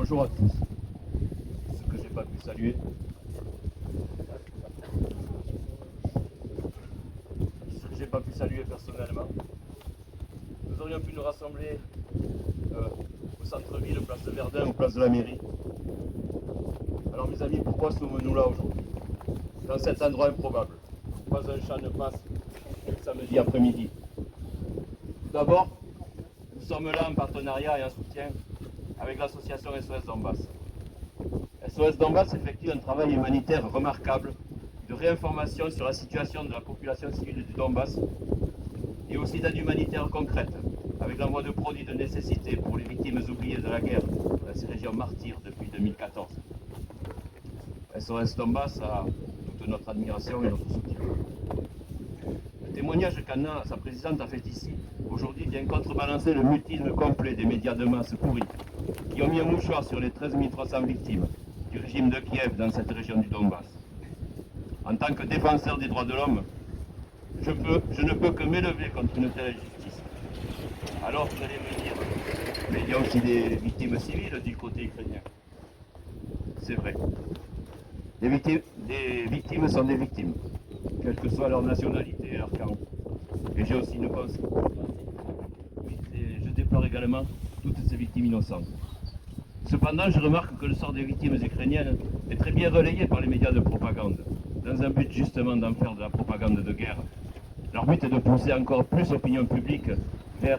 Bonjour à tous. Ce que j'ai pas pu saluer, personnellement, nous aurions pu nous rassembler au centre-ville, place de Verdun ou place de la mairie. Alors mes amis, pourquoi sommes-nous là aujourd'hui, dans cet endroit improbable? Pas un chat ne passe samedi après-midi. D'abord, nous sommes là en partenariat et en soutien avec l'association SOS Donbass. SOS Donbass effectue un travail humanitaire remarquable de réinformation sur la situation de la population civile du Donbass et aussi d'aide humanitaire concrète avec l'envoi de produits de nécessité pour les victimes oubliées de la guerre dans ces régions martyres depuis 2014. SOS Donbass a toute notre admiration et notre soutien. Le témoignage qu'Anna, sa présidente, a fait ici aujourd'hui vient contrebalancer le mutisme complet des médias de masse pourris qui ont mis un mouchoir sur les 13 300 victimes du régime de Kiev dans cette région du Donbass. En tant que défenseur des droits de l'homme, je ne peux que m'élever contre une telle injustice. Alors vous allez me dire, mais il y a aussi des victimes civiles du côté ukrainien. C'est vrai. Des victimes sont des victimes, quelle que soit leur nationalité et leur camp. Et j'ai aussi une pensée. Je déplore également toutes ces victimes innocentes. Cependant, je remarque que le sort des victimes ukrainiennes est très bien relayé par les médias de propagande, dans un but justement d'en faire de la propagande de guerre. Leur but est de pousser encore plus l'opinion publique vers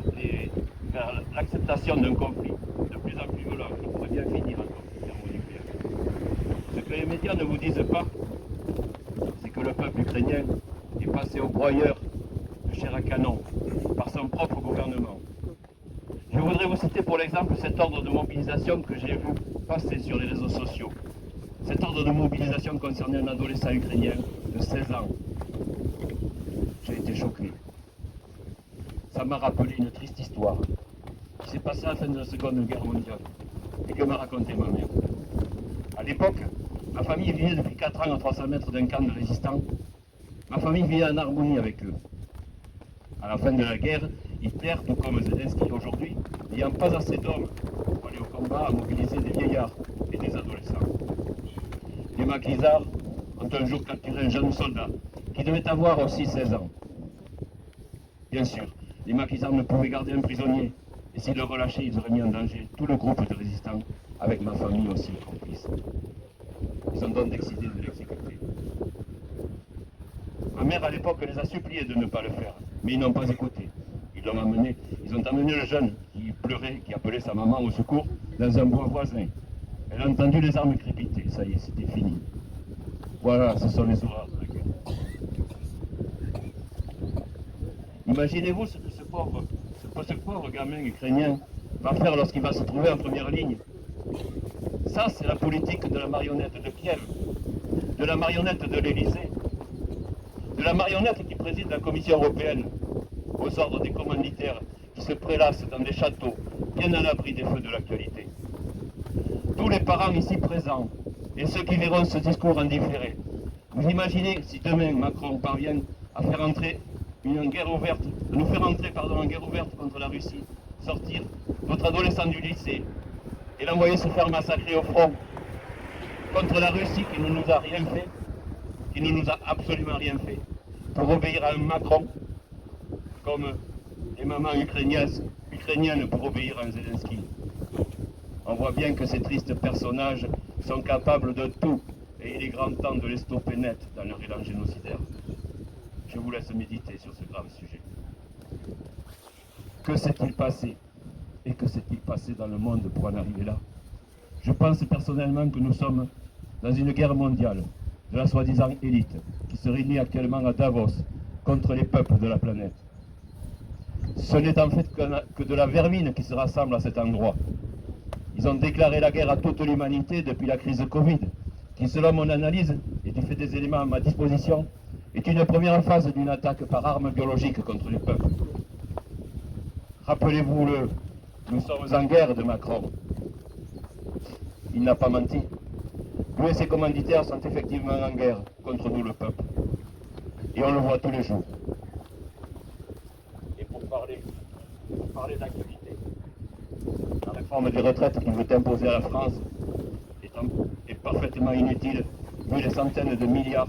l'acceptation d'un conflit de plus en plus violent qui pourrait bien finir en conflit thermonucléaire. Ce que les médias ne vous disent pas, c'est que le peuple ukrainien est passé au broyeur de chair à canon par son propre gouvernement. Je voudrais vous citer pour l'exemple cet ordre de mobilisation que j'ai vu passer sur les réseaux sociaux. Cet ordre de mobilisation concernait un adolescent ukrainien de 16 ans. J'ai été choqué. Ça m'a rappelé une triste histoire qui s'est passée à la fin de la Seconde Guerre mondiale et que m'a raconté ma mère. À l'époque, ma famille vivait depuis 4 ans à 300 mètres d'un camp de résistants. Ma famille vivait en harmonie avec eux. À la fin de la guerre, Hitler, tout comme Zelensky aujourd'hui, n'ayant pas assez d'hommes pour aller au combat, a mobilisé des vieillards et des adolescents. Les maquisards ont un jour capturé un jeune soldat qui devait avoir aussi 16 ans. Bien sûr, les maquisards ne pouvaient garder un prisonnier, et s'ils le relâchaient, ils auraient mis en danger tout le groupe de résistants, avec ma famille aussi complice. Ils ont donc décidé de l'exécuter. Ma mère, à l'époque, les a suppliés de ne pas le faire, mais ils n'ont pas écouté. Ils ont emmené le jeune qui pleurait, qui appelait sa maman au secours, dans un bois voisin. Elle a entendu les armes crépiter, ça y est, c'était fini. Voilà, ce sont les horreurs de la guerre. Imaginez-vous ce que ce pauvre gamin ukrainien va faire lorsqu'il va se trouver en première ligne. Ça, c'est la politique de la marionnette de Kiev, de la marionnette de l'Élysée, de la marionnette qui préside la Commission européenne, aux ordres des commanditaires qui se prélassent dans des châteaux, bien à l'abri des feux de l'actualité. Tous les parents ici présents, et ceux qui verront ce discours en différé, vous imaginez si demain Macron parvient à faire entrer une guerre ouverte, à nous faire entrer en guerre ouverte contre la Russie, sortir votre adolescent du lycée et l'envoyer se faire massacrer au front contre la Russie qui ne nous a rien fait, qui ne nous a absolument rien fait, pour obéir à un Macron comme les mamans ukrainiennes pour obéir à un Zelensky. On voit bien que ces tristes personnages sont capables de tout et il est grand temps de les stopper net dans leur élan génocidaire. Je vous laisse méditer sur ce grave sujet. Que s'est-il passé et que s'est-il passé dans le monde pour en arriver là? Je pense personnellement que nous sommes dans une guerre mondiale de la soi-disant élite qui se réunit actuellement à Davos contre les peuples de la planète. Ce n'est en fait que de la vermine qui se rassemble à cet endroit. Ils ont déclaré la guerre à toute l'humanité depuis la crise Covid, qui selon mon analyse et du fait des éléments à ma disposition, est une première phase d'une attaque par armes biologiques contre les peuples. Rappelez-vous-le, nous sommes en guerre de Macron. Il n'a pas menti. Lui et ses commanditaires sont effectivement en guerre contre nous, le peuple. Et on le voit tous les jours. Et pour parler d'actualité, la réforme des retraites qu'il veut imposer à la France est parfaitement inutile, vu les centaines de milliards.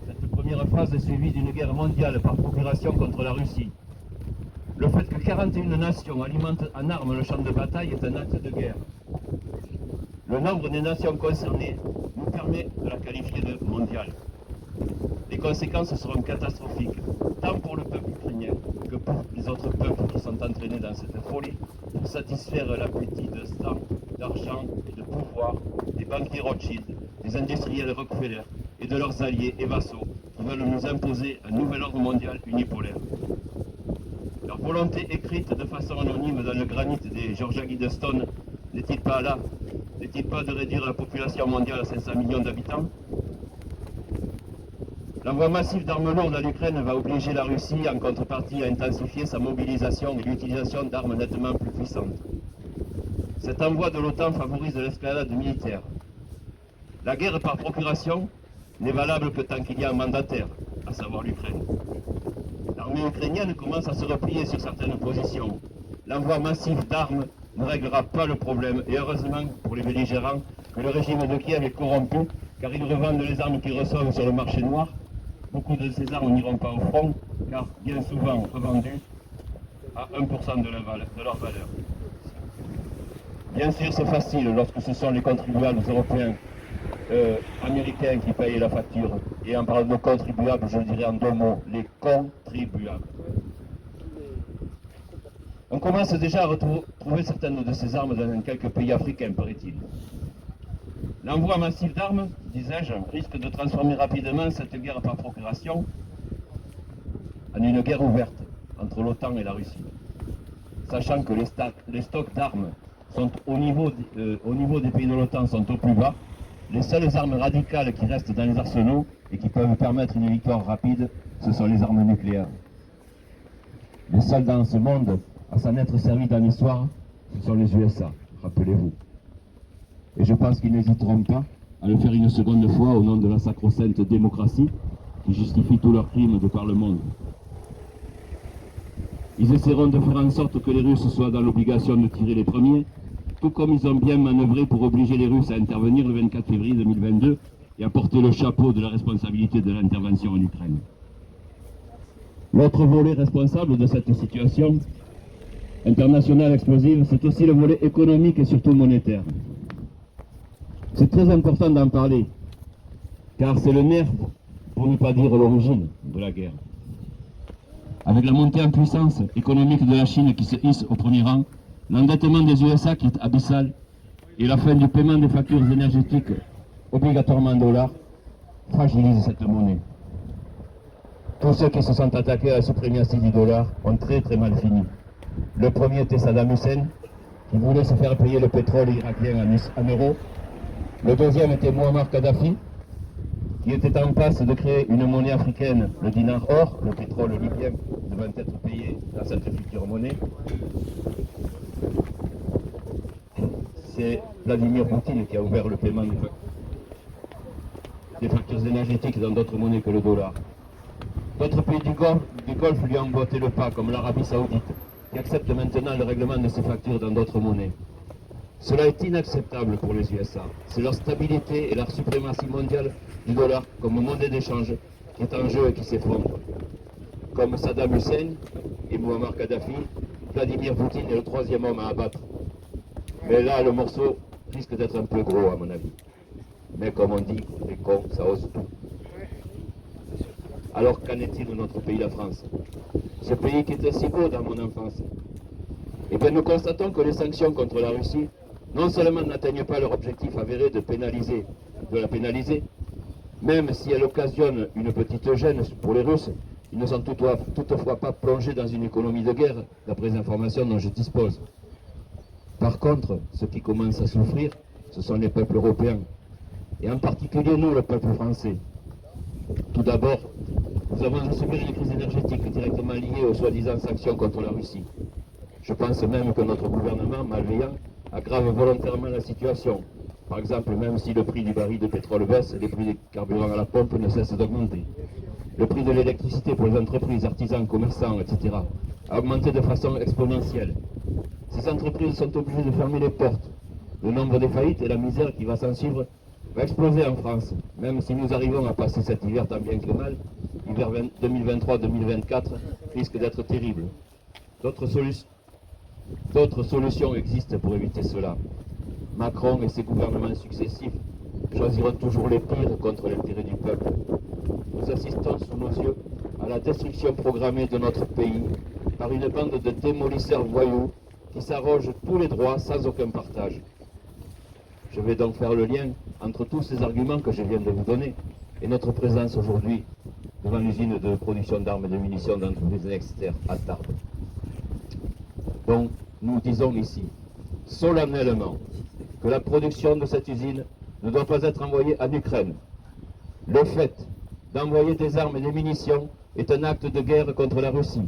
Cette première phase est suivie d'une guerre mondiale par procuration contre la Russie. Le fait que 41 nations alimentent en armes le champ de bataille est un acte de guerre. Le nombre des nations concernées nous permet de la qualifier de mondiale. Les conséquences seront catastrophiques, tant pour le peuple ukrainien que pour les autres peuples qui sont entraînés dans cette folie pour satisfaire l'appétit de sang, d'argent et de pouvoir des banquiers Rothschild, des industriels Rockefeller et de leurs alliés et vassaux qui veulent nous imposer un nouvel ordre mondial unipolaire. Leur volonté écrite de façon anonyme dans le granit des Georgia Guidestone n'est-il pas là? N'est-il pas de réduire la population mondiale à 500 millions d'habitants? L'envoi massif d'armes lourdes à l'Ukraine va obliger la Russie en contrepartie à intensifier sa mobilisation et l'utilisation d'armes nettement plus puissantes. Cet envoi de l'OTAN favorise l'escalade militaire. La guerre par procuration n'est valable que tant qu'il y a un mandataire, à savoir l'Ukraine. L'armée ukrainienne commence à se replier sur certaines positions. L'envoi massif d'armes ne réglera pas le problème, et heureusement pour les belligérants que le régime de Kiev est corrompu, car ils revendent les armes qu'ils reçoivent sur le marché noir. Beaucoup de ces armes n'iront pas au front, car bien souvent revendues à 1% de leur valeur. Bien sûr, c'est facile lorsque ce sont les contribuables européens, américains qui payent la facture. Et en parlant de contribuables, je dirais en deux mots, les contribuables. On commence déjà à retrouver certaines de ces armes dans quelques pays africains, paraît-il. L'envoi massif d'armes, disais-je, risque de transformer rapidement cette guerre par procuration en une guerre ouverte entre l'OTAN et la Russie. Sachant que les stocks d'armes sont au niveau des pays de l'OTAN sont au plus bas, les seules armes radicales qui restent dans les arsenaux et qui peuvent permettre une victoire rapide, ce sont les armes nucléaires. Les seuls dans ce monde à s'en être servis dans l'histoire, ce sont les USA, rappelez-vous. Et je pense qu'ils n'hésiteront pas à le faire une seconde fois au nom de la sacro-sainte démocratie qui justifie tous leurs crimes de par le monde. Ils essaieront de faire en sorte que les Russes soient dans l'obligation de tirer les premiers, tout comme ils ont bien manœuvré pour obliger les Russes à intervenir le 24 février 2022 et à porter le chapeau de la responsabilité de l'intervention en Ukraine. L'autre volet responsable de cette situation internationale explosive, c'est aussi le volet économique et surtout monétaire. C'est très important d'en parler, car c'est le nerf, pour ne pas dire l'origine de la guerre. Avec la montée en puissance économique de la Chine qui se hisse au premier rang, l'endettement des USA qui est abyssal et la fin du paiement des factures énergétiques obligatoirement en dollars fragilisent cette monnaie. Tous ceux qui se sont attaqués à la suprématie du dollar ont très mal fini. Le premier était Saddam Hussein, qui voulait se faire payer le pétrole irakien en euros. Le deuxième était Muammar Kadhafi, qui était en passe de créer une monnaie africaine, le dinar or, le pétrole libyen devant être payé dans cette future monnaie. C'est Vladimir Poutine qui a ouvert le paiement des factures énergétiques dans d'autres monnaies que le dollar. D'autres pays du Golfe lui ont emboîté le pas, comme l'Arabie Saoudite, qui accepte maintenant le règlement de ses factures dans d'autres monnaies. Cela est inacceptable pour les USA. C'est leur stabilité et leur suprématie mondiale du dollar comme monnaie d'échange qui est en jeu et qui s'effondre. Comme Saddam Hussein et Muammar Kadhafi, Vladimir Poutine est le troisième homme à abattre. Mais là, le morceau risque d'être un peu gros à mon avis. Mais comme on dit, les cons, ça ose tout. Alors qu'en est-il de notre pays, la France? Ce pays qui était si beau dans mon enfance. Eh bien, nous constatons que les sanctions contre la Russie, non seulement n'atteignent pas leur objectif avéré de la pénaliser, même si elles occasionnent une petite gêne pour les Russes, ils ne sont toutefois pas plongés dans une économie de guerre, d'après les informations dont je dispose. Par contre, ceux qui commencent à souffrir, ce sont les peuples européens, et en particulier nous, le peuple français. Tout d'abord, nous avons à subir une crise énergétique directement liée aux soi-disant sanctions contre la Russie. Je pense même que notre gouvernement, malveillant, aggrave volontairement la situation. Par exemple, même si le prix du baril de pétrole baisse, les prix des carburants à la pompe ne cessent d'augmenter. Le prix de l'électricité pour les entreprises, artisans, commerçants, etc. a augmenté de façon exponentielle. Ces entreprises sont obligées de fermer les portes. Le nombre de faillites et la misère qui va s'en suivre va exploser en France, même si nous arrivons à passer cet hiver tant bien que mal. L'hiver 2023-2024 risque d'être terrible. D'autres solutions existent pour éviter cela. Macron et ses gouvernements successifs choisiront toujours les pires contre l'intérêt du peuple. Nous assistons sous nos yeux à la destruction programmée de notre pays par une bande de démolisseurs voyous qui s'arrogent tous les droits sans aucun partage. Je vais donc faire le lien entre tous ces arguments que je viens de vous donner et notre présence aujourd'hui devant l'usine de production d'armes et de munitions d'entreprise Nexter à Tarbes. Donc, nous disons ici, solennellement, que la production de cette usine ne doit pas être envoyée en Ukraine. Le fait d'envoyer des armes et des munitions est un acte de guerre contre la Russie.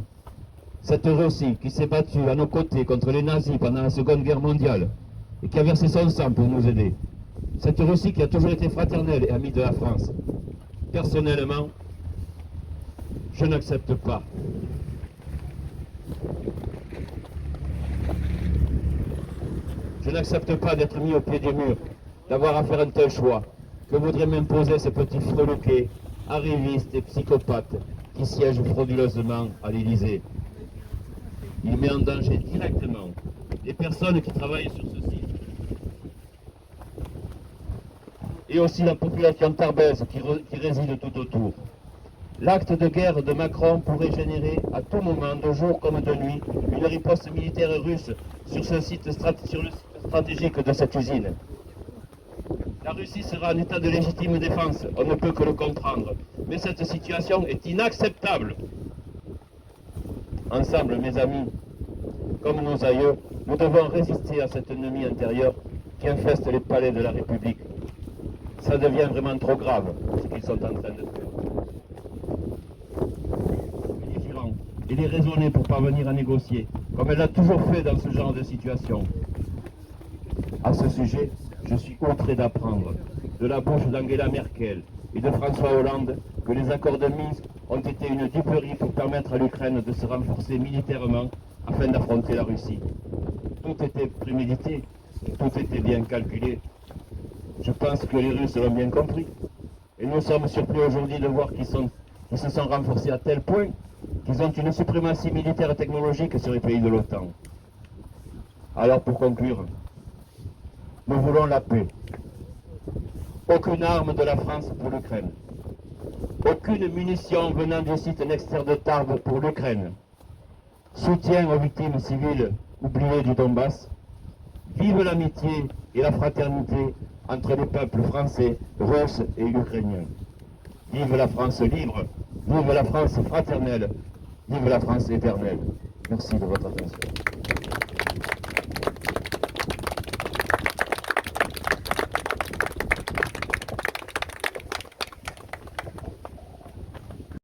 Cette Russie qui s'est battue à nos côtés contre les nazis pendant la Seconde Guerre mondiale et qui a versé son sang pour nous aider. Cette Russie qui a toujours été fraternelle et amie de la France. Personnellement, je n'accepte pas. Je n'accepte pas d'être mis au pied du mur, d'avoir à faire un tel choix que voudraient m'imposer ces petits freloquets, arrivistes et psychopathes qui siègent frauduleusement à l'Élysée. Il met en danger directement les personnes qui travaillent sur ce site et aussi la population tarbaise qui réside tout autour. L'acte de guerre de Macron pourrait générer à tout moment, de jour comme de nuit, une riposte militaire russe sur le site stratégique de cette usine. La Russie sera en état de légitime défense, on ne peut que le comprendre. Mais cette situation est inacceptable. Ensemble, mes amis, comme nos aïeux, nous devons résister à cet ennemi intérieur qui infeste les palais de la République. Ça devient vraiment trop grave, ce qu'ils sont en train de faire. Il est raisonné pour parvenir à négocier, comme elle l'a toujours fait dans ce genre de situation. À ce sujet, je suis outré d'apprendre de la bouche d'Angela Merkel et de François Hollande que les accords de Minsk ont été une duperie pour permettre à l'Ukraine de se renforcer militairement afin d'affronter la Russie. Tout était prémédité, tout était bien calculé. Je pense que les Russes l'ont bien compris. Et nous sommes surpris aujourd'hui de voir qu'ils se sont renforcés à tel point qu'ils ont une suprématie militaire et technologique sur les pays de l'OTAN. Alors pour conclure, nous voulons la paix. Aucune arme de la France pour l'Ukraine. Aucune munition venant du site Nexter de Tarbes pour l'Ukraine. Soutien aux victimes civiles oubliées du Donbass. Vive l'amitié et la fraternité entre les peuples français, russes et ukrainiens. Vive la France libre, vive la France fraternelle, vive la France éternelle. Merci de votre attention.